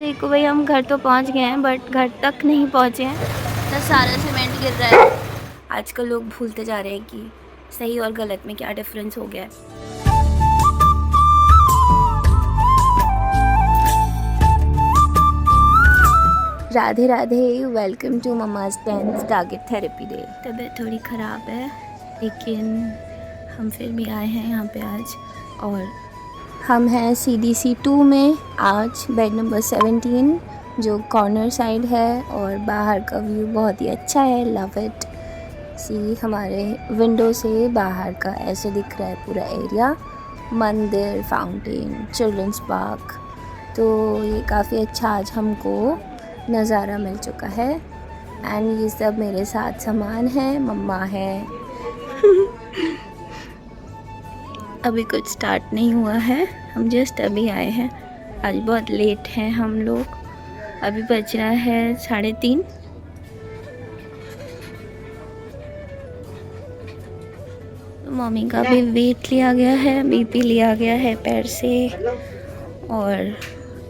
देखो भाई, हम घर तो पहुंच गए हैं बट घर तक नहीं पहुंचे हैं, तो सारा सीमेंट गिर रहा है। आजकल लोग भूलते जा रहे हैं कि सही और गलत में क्या डिफरेंस हो गया है। Radhe Radhe, welcome to mumma's 10th target therapy day. तबीयत थोड़ी ख़राब है लेकिन हम फिर भी आए हैं यहाँ पे आज, और हम हैं CDC 2 में आज, बेड नंबर 17, जो कॉर्नर साइड है और बाहर का व्यू बहुत ही अच्छा है। Love it. सी, हमारे विंडो से बाहर का ऐसे दिख रहा है पूरा एरिया, मंदिर, फाउंटेन, चिल्ड्रंस पार्क। तो ये काफ़ी अच्छा आज हमको नज़ारा मिल चुका है। एंड ये सब मेरे साथ सामान है, मम्मा है। अभी कुछ स्टार्ट नहीं हुआ है, हम जस्ट अभी आए हैं। आज बहुत लेट हैं हम लोग, अभी बज रहा है 3:30। तो मम्मी का भी वेट लिया गया है, BP लिया गया है पैर से, और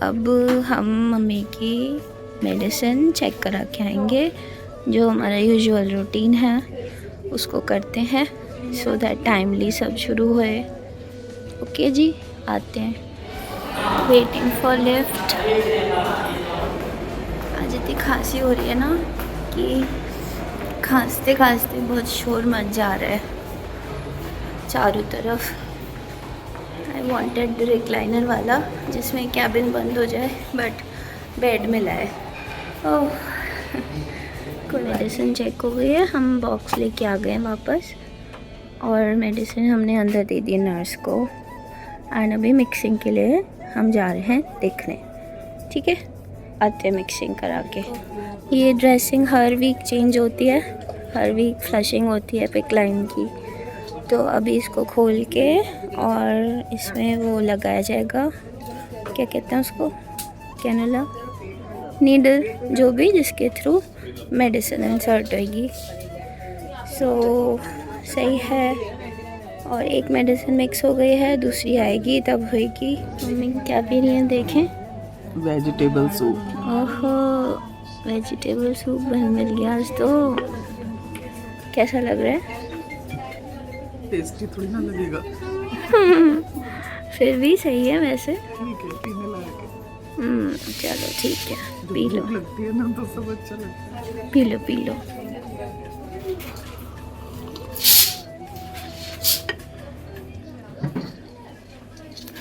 अब हम मम्मी की मेडिसिन चेक करा के आएंगे। जो हमारा यूजुअल रूटीन है उसको करते हैं, सो दैट टाइमली सब शुरू होए। ओके जी, आते हैं। Waiting for lift. आज इतनी खांसी हो रही है ना कि खांसते खांसते बहुत शोर मच जा रहा है चारों तरफ। आई वांटेड रिक्लाइनर वाला जिसमें कैबिन बंद हो जाए, बट बेड मिला है। ओह, कोई मेडिसिन चेक हो गई है, हम बॉक्स लेके आ गए हैं वापस, और मेडिसिन हमने अंदर दे दी नर्स को। एंड अभी मिक्सिंग के लिए हम जा रहे हैं देखने। ठीक है, आते हैं मिक्सिंग करा के। ये ड्रेसिंग हर वीक चेंज होती है, हर वीक फ्लशिंग होती है पिक लाइन की। तो अभी इसको खोल के और इसमें वो लगाया जाएगा, क्या कहते हैं उसको, कैनुला, नीडल, जो भी, जिसके थ्रू मेडिसिन इंसर्ट होगी। सो सही है। और एक मेडिसिन मिक्स हो गई है, दूसरी आएगी तब होएगी। मम्मी क्या पी रही हैं देखें? Vegetable soup. ओहो, वेजिटेबल सूप मिल गया आज तो। कैसा लग रहा है? टेस्टी थोड़ी ना लगेगा। फिर भी सही है वैसे। ठीक है, पीने लायक है। चलो ठीक है, पी लो। लगती है ना तो सब अच्छा लगता है। P low P low.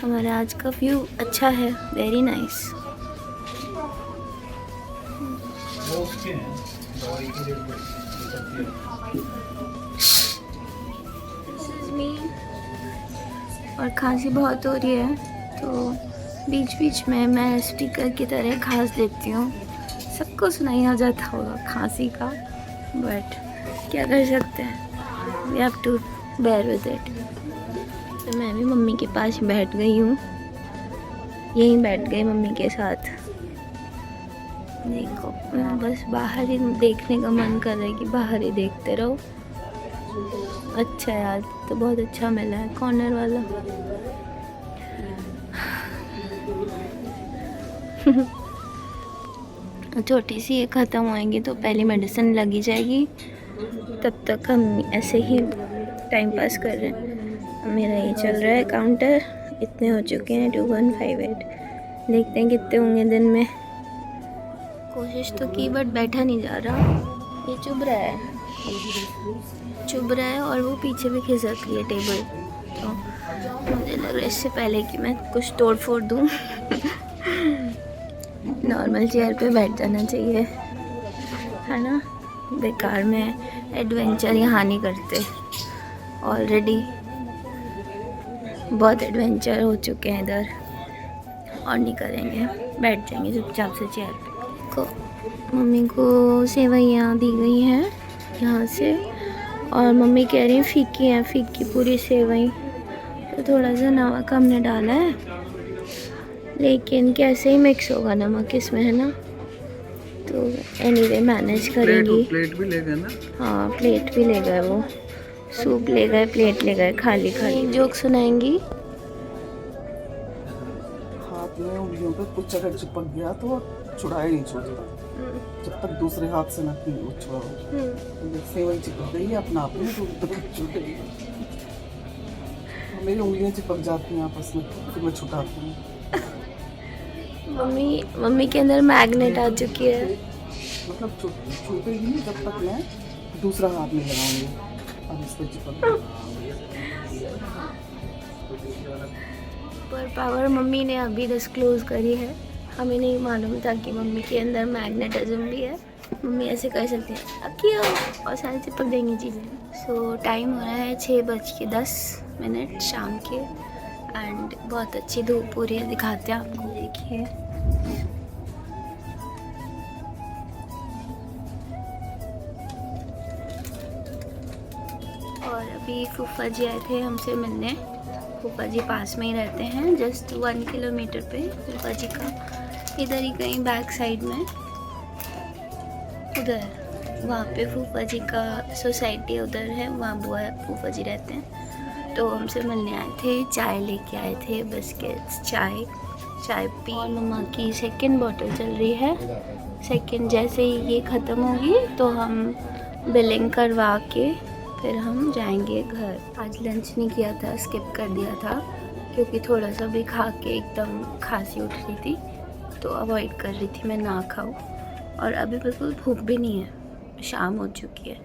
हमारा आज का व्यू अच्छा है, वेरी नाइस। और खांसी बहुत हो रही है तो बीच बीच में मैं स्पीकर की तरह खांस देती हूँ। सबको सुनाई आ जाता होगा खांसी का, बट क्या कर सकते हैं, we have to bear with it. तो मैं भी मम्मी के पास बैठ गई हूँ, यहीं बैठ गई मम्मी के साथ। देखो, बस बाहर ही देखने का मन कर रहा है कि बाहर ही देखते रहो। अच्छा यार, तो बहुत अच्छा मिला है कॉर्नर वाला। छोटी सी ये ख़त्म होएंगी तो पहली मेडिसिन लगी जाएगी, तब तक हम ऐसे ही टाइम पास कर रहे हैं। मेरा ये चल रहा है काउंटर, इतने हो चुके हैं 2158। देखते हैं कितने होंगे दिन में। कोशिश तो की बट बैठा नहीं जा रहा, ये चुभ रहा है और वो पीछे भी खिसक रही है टेबल। तो मुझे लग रहा है इससे पहले कि मैं कुछ तोड़ फोड़ दूँ नॉर्मल चेयर पे बैठ जाना चाहिए, है ना। बेकार में एडवेंचर यहाँ नहीं करते, ऑलरेडी बहुत एडवेंचर हो चुके हैं इधर, और नहीं करेंगे, बैठ जाएंगे चुपचाप से चेयर पे। को मम्मी को सेवइयाँ दी गई हैं यहाँ से, और मम्मी कह रही हैं फीकी हैं, फीकी पूरी सेवई। तो थोड़ा सा नमक हमने डाला है, लेकिन कैसे ही मिक्स होगा नमक इसमें, है ना। तो एनीवे मैनेज करेंगी। प्लेट भी ले गए ना? हाँ, प्लेट भी ले गए, वो सूप ले गए, प्लेट ले गए, खाली खाली। जोक सुनाएंगी। हाथ में उंगली उंगलियों पे कुछ अगर चिपक गया तो छुड़ाया नहीं छूटता, जब तक दूसरे हाथ से ना वो छुड़ाओ। तो जैसे वही चिपक गई है अपना आप में तो छूटेगी। मेरी उंगलियां चिपक जाती हैं आपस में, फिर मैं छुटाती हूँ। मम्मी के अंदर मैग्नेट आ चुकी है। मतलब छूटेगी नहीं जब तक मैं दूसरा हाथ नहीं लगाऊंगी। अब इस पर चिपक पर पावर मम्मी ने अभी डिस्क्लोज करी है, हमें नहीं मालूम था कि मम्मी के अंदर मैग्नेटिज्म भी है। मम्मी ऐसे कर सकती है अक्की और सारी चिपक देंगी चीज़ें। सो टाइम हो रहा है 6:10 शाम के, एंड बहुत अच्छी धूप हो रही है, दिखाते हैं आपको, देखिए। और अभी फूफा जी आए थे हमसे मिलने। फूफा जी पास में ही रहते हैं, जस्ट 1 किलोमीटर पे फूफा जी का, इधर ही कहीं बैक साइड में, उधर वहाँ पे फूफा जी का सोसाइटी उधर है, वहाँ बुआ फूफा जी रहते हैं। तो हमसे मिलने आए थे, चाय लेके आए थे, बिस्किट्स, चाय पी। और मम्मा की सेकंड बॉटल चल रही है। सेकंड जैसे ही ये ख़त्म होगी तो हम बिलिंग करवा के फिर हम जाएंगे घर। आज लंच नहीं किया था, स्किप कर दिया था, क्योंकि थोड़ा सा भी खा के एकदम खांसी उठ रही थी, तो अवॉइड कर रही थी मैं ना खाऊं। और अभी बिल्कुल भूख भी नहीं है, शाम हो चुकी है।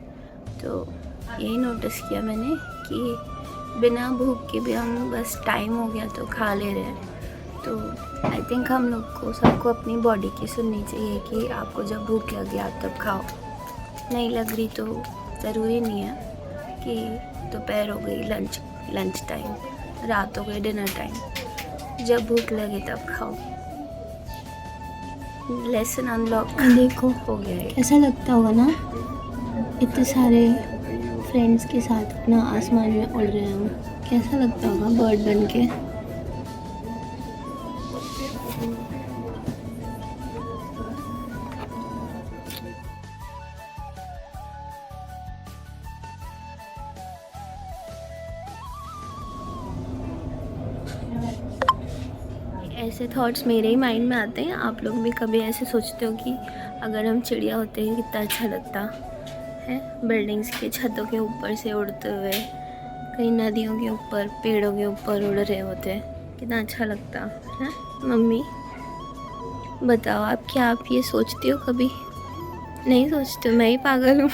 तो यही नोटिस किया मैंने कि बिना भूख के भी हम बस टाइम हो गया तो खा ले रहे हैं। तो आई थिंक हम लोग को सबको अपनी बॉडी की सुननी चाहिए कि आपको जब भूख लगे आप तब खाओ, नहीं लग रही तो ज़रूरी नहीं है कि दोपहर हो गई लंच टाइम, रात हो गई डिनर टाइम, जब भूख लगे तब खाओ। लेसन अनलॉक देखो हो गया है। ऐसा लगता होगा ना, इतने सारे फ्रेंड्स के साथ अपना आसमान में उड़ रहे हैं हम, कैसा लगता होगा बर्ड बन के। ऐसे थॉट्स मेरे ही माइंड में आते हैं। आप लोग भी कभी ऐसे सोचते हो कि अगर हम चिड़िया होते हैं कितना अच्छा लगता है, बिल्डिंग्स के छतों के ऊपर से उड़ते हुए, कहीं नदियों के ऊपर, पेड़ों के ऊपर उड़ रहे होते, कितना अच्छा लगता है। मम्मी बताओ आप, क्या आप ये सोचती हो कभी? नहीं सोचते हो, मैं ही पागल हूँ।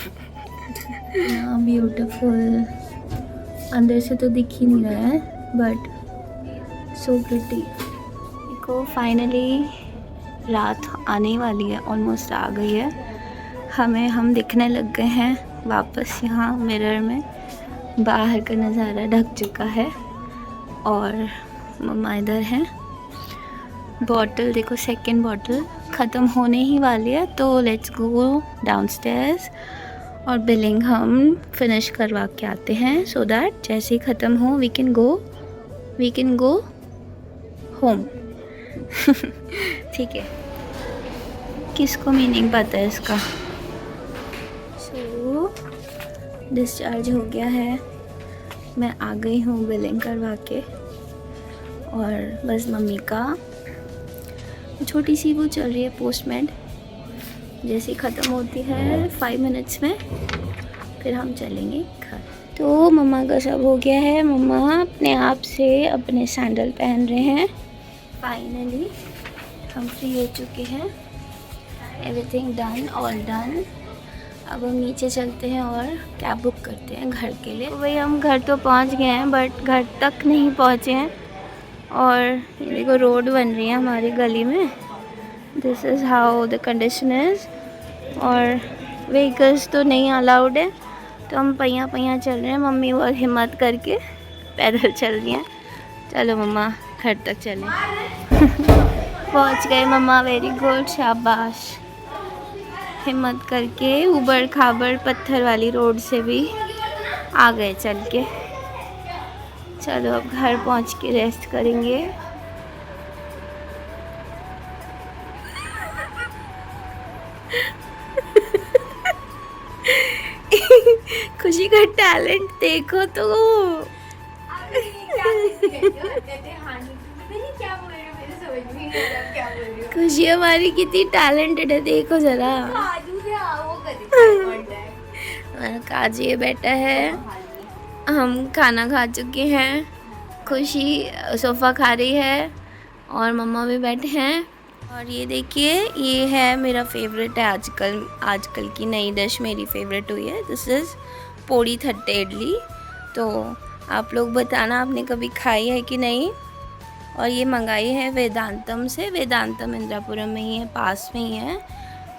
ब्यूटीफुल, अंदर से तो दिख ही नहीं रहा है, बट सो प्रिटी। को फाइनली रात आने वाली है, ऑलमोस्ट आ गई है। हम दिखने लग गए हैं वापस यहाँ मिरर में। बाहर का नज़ारा ढक चुका है और मम्मा इधर हैं। बॉटल देखो, सेकंड बॉटल ख़त्म होने ही वाली है, तो लेट्स गो डाउनस्टेयर्स और बिलिंग हम फिनिश करवा के आते हैं, सो दैट जैसे ही ख़त्म हो वी कैन गो होम। ठीक है, किसको मीनिंग पता है इसका। सो डिस्चार्ज हो गया है, मैं आ गई हूँ बिलिंग करवा के, और बस मम्मी का छोटी सी वो चल रही है पोस्टमेंट, जैसे ख़त्म होती है 5 मिनट्स में फिर हम चलेंगे घर। तो मम्मा का सब हो गया है, मम्मा अपने आप से अपने सैंडल पहन रहे हैं। फाइनली हम फ्री हो चुके हैं, एवरीथिंग डन, ऑल डन। अब हम नीचे चलते हैं और कैब बुक करते हैं घर के लिए। वही हम घर तो पहुंच गए हैं, बट घर तक नहीं पहुंचे हैं। और ये देखो रोड बन रही है हमारी गली में, this is how the condition is. और व्हीकल्स तो नहीं अलाउड है, तो हम पहिया चल रहे हैं। मम्मी वो हिम्मत करके पैदल चल रही हैं। चलो मम्मा घर तक चलें। पहुंच गए मम्मा, वेरी गुड, शाबाश। हिम्मत करके ऊबड़ खाबड़ पत्थर वाली रोड से भी आ गए चल के। चलो अब घर पहुंच के रेस्ट करेंगे। खुशी का टैलेंट देखो तो। खुशी हमारी कितनी टैलेंटेड है, देखो जरा। काजू ये बैठा है, हम खाना खा चुके हैं, खुशी सोफ़ा खा रही है और मम्मा भी बैठे हैं। और ये देखिए, ये है मेरा फेवरेट है आजकल की नई डिश मेरी फेवरेट हुई है। दिस इज़ पोड़ी थट्टे इडली। तो आप लोग बताना आपने कभी खाई है कि नहीं। और ये मंगाई है वेदांतम से। वेदांतम इंद्रापुरम में ही है, पास में ही है,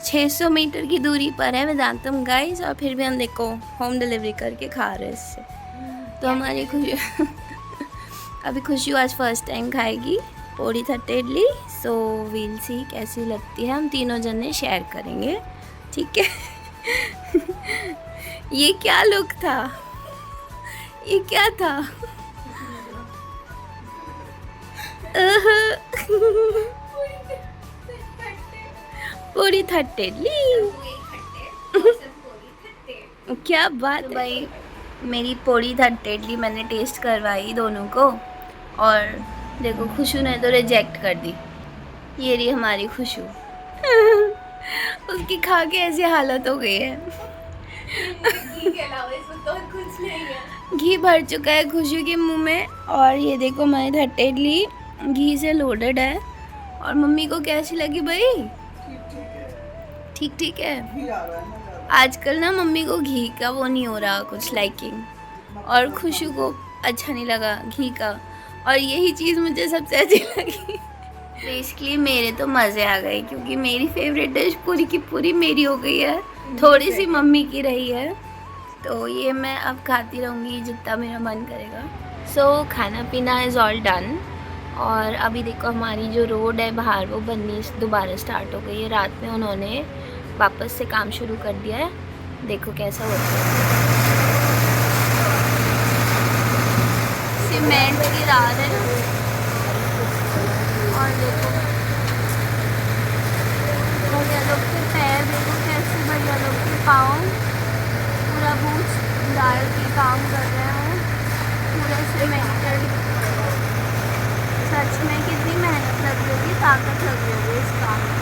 600 मीटर की दूरी पर है वेदांतम गाइस। और फिर भी हम देखो होम डिलीवरी करके खा रहे हैं इससे। तो हमारी खुशी अभी खुशी आज फर्स्ट टाइम खाएगी पोड़ी थट्टे इडली। सो वील सी कैसी लगती है, हम तीनों जने शेयर करेंगे, ठीक है। ये क्या लुक था, ये क्या था? पोड़ी थट्टे इडली, क्या बात है भाई। मेरी पोड़ी थट्टे इडली मैंने टेस्ट करवाई दोनों को, और देखो खुशू ने तो रिजेक्ट कर दी। ये रही हमारी खुशू। उसकी खा के ऐसी हालत हो गई है। घी के अलावा इसमें तो कुछ नहीं है। घी भर चुका है खुशू के मुंह में। और ये देखो हमारी थट्टे इडली घी से लोडेड है। और मम्मी को कैसी लगी भाई? ठीक ठीक है। आजकल ना मम्मी को घी का वो नहीं हो रहा कुछ लाइकिंग, और खुशू को अच्छा नहीं लगा घी का, और यही चीज़ मुझे सबसे अच्छी लगी। बेसिकली मेरे तो मज़े आ गए, क्योंकि मेरी फेवरेट डिश पूरी की पूरी मेरी हो गई है, थोड़ी सी मम्मी की रही है। तो ये मैं अब खाती रहूँगी जितना मेरा मन करेगा। सो खाना पीना इज़ ऑल डन। और अभी देखो हमारी जो रोड है बाहर वो बननी दोबारा स्टार्ट हो गई है। रात में उन्होंने वापस से काम शुरू कर दिया है, देखो कैसा होता है। सीमेंट गिरा रहे हैं, और देखो भैया लोग के पैर, देखो कैसे भैया लोग के पाँव पूरा बूझ डाल के काम कर रहे हैं, पूरा सीमेंटेड। सच में कितनी मेहनत लग रही होगी, ताकत लग रही होगी इस काम में।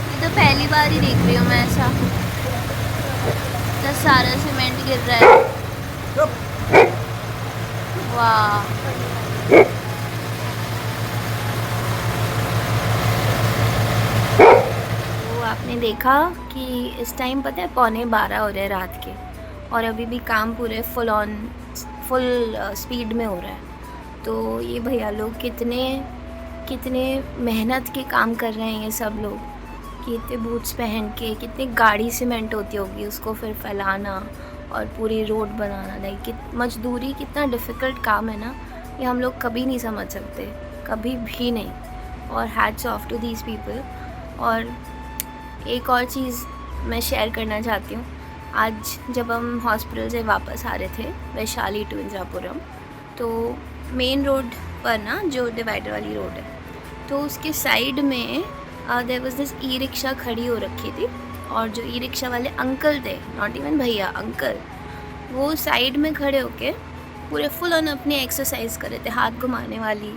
ये तो पहली बार ही देख रही हूँ मैं ऐसा, तो सारा सीमेंट गिर रहा है। वाह, तो आपने देखा कि इस टाइम पता है 11:15 हो रहे हैं रात के, और अभी भी काम पूरे फुल स्पीड में हो रहा है। तो ये भैया लोग कितने मेहनत के काम कर रहे हैं ये सब लोग, कि इतने बूट्स पहन के, कितनी गाड़ी सीमेंट होती होगी उसको फिर फैलाना और पूरी रोड बनाना। लाइक मजदूरी कितना डिफ़िकल्ट काम है ना, ये हम लोग कभी नहीं समझ सकते, कभी भी नहीं। और hats off to these people. और एक और चीज़ मैं शेयर करना चाहती हूँ। आज जब हम हॉस्पिटल से वापस आ रहे थे वैशाली टू इंद्रापुरम, तो मेन रोड पर ना जो डिवाइडर वाली रोड है, तो उसके साइड में there was this E rickshaw खड़ी हो रखी थी। और जो ई रिक्शा वाले अंकल थे, नॉट इवन भैया, अंकल, वो साइड में खड़े होके पूरे फुल ऑन अपनी एक्सरसाइज कर रहे थे, हाथ घुमाने वाली,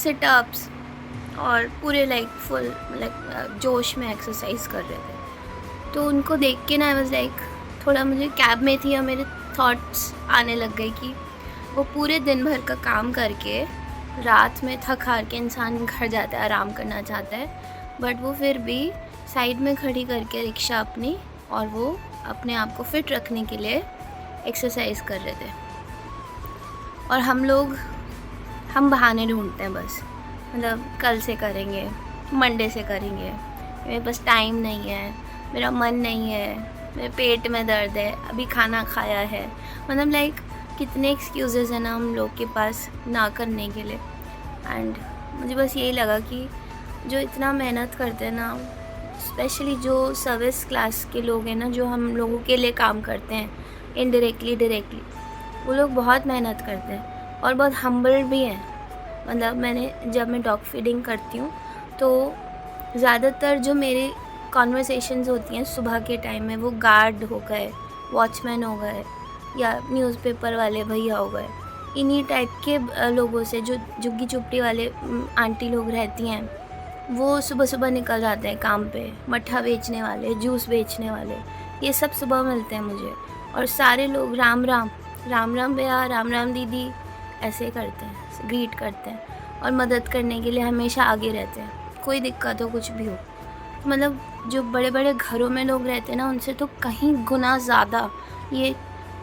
सिटअप्स, और पूरे लाइक फुल लाइक जोश में एक्सरसाइज कर रहे थे। तो उनको देख के ना आई वाज लाइक, थोड़ा मुझे कैब में थी और मेरे थॉट्स आने लग गए कि वो पूरे दिन भर का काम करके रात में थक हार के इंसान घर जाता है, आराम करना चाहता है, बट वो फिर भी साइड में खड़ी करके रिक्शा अपनी, और वो अपने आप को फिट रखने के लिए एक्सरसाइज कर रहे थे। और हम बहाने ढूंढते हैं बस, मतलब कल से करेंगे, मंडे से करेंगे, मेरे पास टाइम नहीं है, मेरा मन नहीं है, मेरे पेट में दर्द है, अभी खाना खाया है। मतलब लाइक कितने एक्सक्यूज़ेस हैं ना हम लोग के पास ना करने के लिए। एंड मुझे बस यही लगा कि जो इतना मेहनत करते हैं ना, स्पेशली जो सर्विस क्लास के लोग हैं ना, जो हम लोगों के लिए काम करते हैं इनडायरेक्टली डायरेक्टली, वो लोग बहुत मेहनत करते हैं और बहुत हम्बल भी हैं। मतलब जब मैं डॉग फीडिंग करती हूँ तो ज़्यादातर जो मेरे कॉन्वर्सेशंस होती हैं सुबह के टाइम में, वो गार्ड हो गए, वॉचमैन हो गए, या न्यूज़पेपर वाले भैया हो गए, इन्हीं टाइप के लोगों से, जो झुग्गी झोपड़ी वाले आंटी लोग रहती हैं, वो सुबह सुबह निकल जाते हैं काम पे। मट्ठा बेचने वाले, जूस बेचने वाले, ये सब सुबह मिलते हैं मुझे। और सारे लोग राम राम, राम राम भैया, राम राम दीदी, ऐसे करते हैं, ग्रीट करते हैं और मदद करने के लिए हमेशा आगे रहते हैं, कोई दिक्कत हो कुछ भी हो। मतलब जो बड़े बड़े घरों में लोग रहते हैं ना, उनसे तो कहीं गुना ज़्यादा ये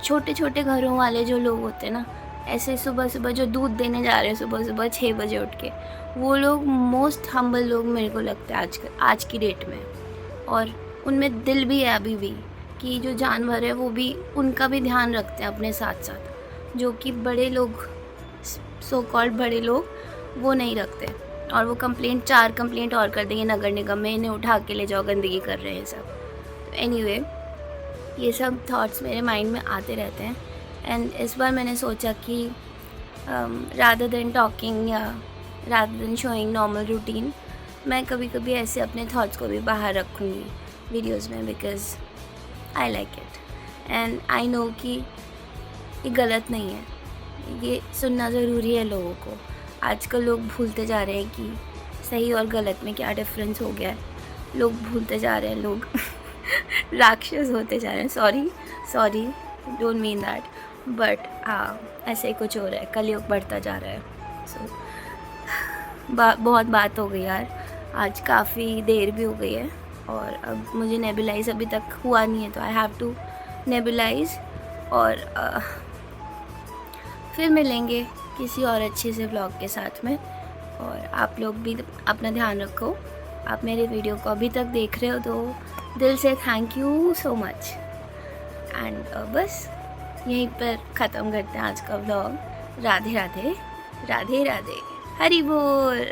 छोटे छोटे घरों वाले जो लोग होते हैं ना, ऐसे सुबह सुबह जो दूध देने जा रहे हैं सुबह सुबह 6 बजे उठ के, वो लोग मोस्ट हम्बल लोग मेरे को लगता है आज की डेट में। और उनमें दिल भी है अभी भी, कि जो जानवर है वो भी, उनका भी ध्यान रखते हैं अपने साथ साथ, जो कि बड़े लोग, सो कॉल्ड बड़े लोग, वो नहीं रखते। और वो चार कंप्लेंट और कर देंगे नगर निगम में, इन्हें उठा के ले जाओ, गंदगी कर रहे हैं सब। तो एनीवे, ये सब थॉट्स मेरे माइंड में आते रहते हैं। एंड इस बार मैंने सोचा कि रादर देन टॉकिंग या rather than showing normal routine, मैं कभी कभी ऐसे अपने थॉट्स को भी बाहर रखूँगी वीडियोज़ में, because I like it and I know कि ये गलत नहीं है, ये सुनना ज़रूरी है लोगों को। आजकल लोग भूलते जा रहे हैं कि सही और गलत में क्या डिफरेंस हो गया है, लोग भूलते जा रहे हैं, लोग राक्षस होते जा रहे हैं। Sorry don't mean that, but हाँ, ऐसे ही कुछ हो रहा है, कलयुग बढ़ता जा रहा है। सो बहुत बात हो गई यार, आज काफ़ी देर भी हो गई है, और अब मुझे नेबुलाइज अभी तक हुआ नहीं है, तो आई हैव टू नेबुलाइज। और फिर मिलेंगे किसी और अच्छे से व्लॉग के साथ में। और आप लोग भी अपना ध्यान रखो। आप मेरे वीडियो को अभी तक देख रहे हो तो दिल से thank you so much. And बस यहीं पर ख़त्म करते हैं आज का व्लॉग। राधे राधे, राधे राधे, हरि बोल।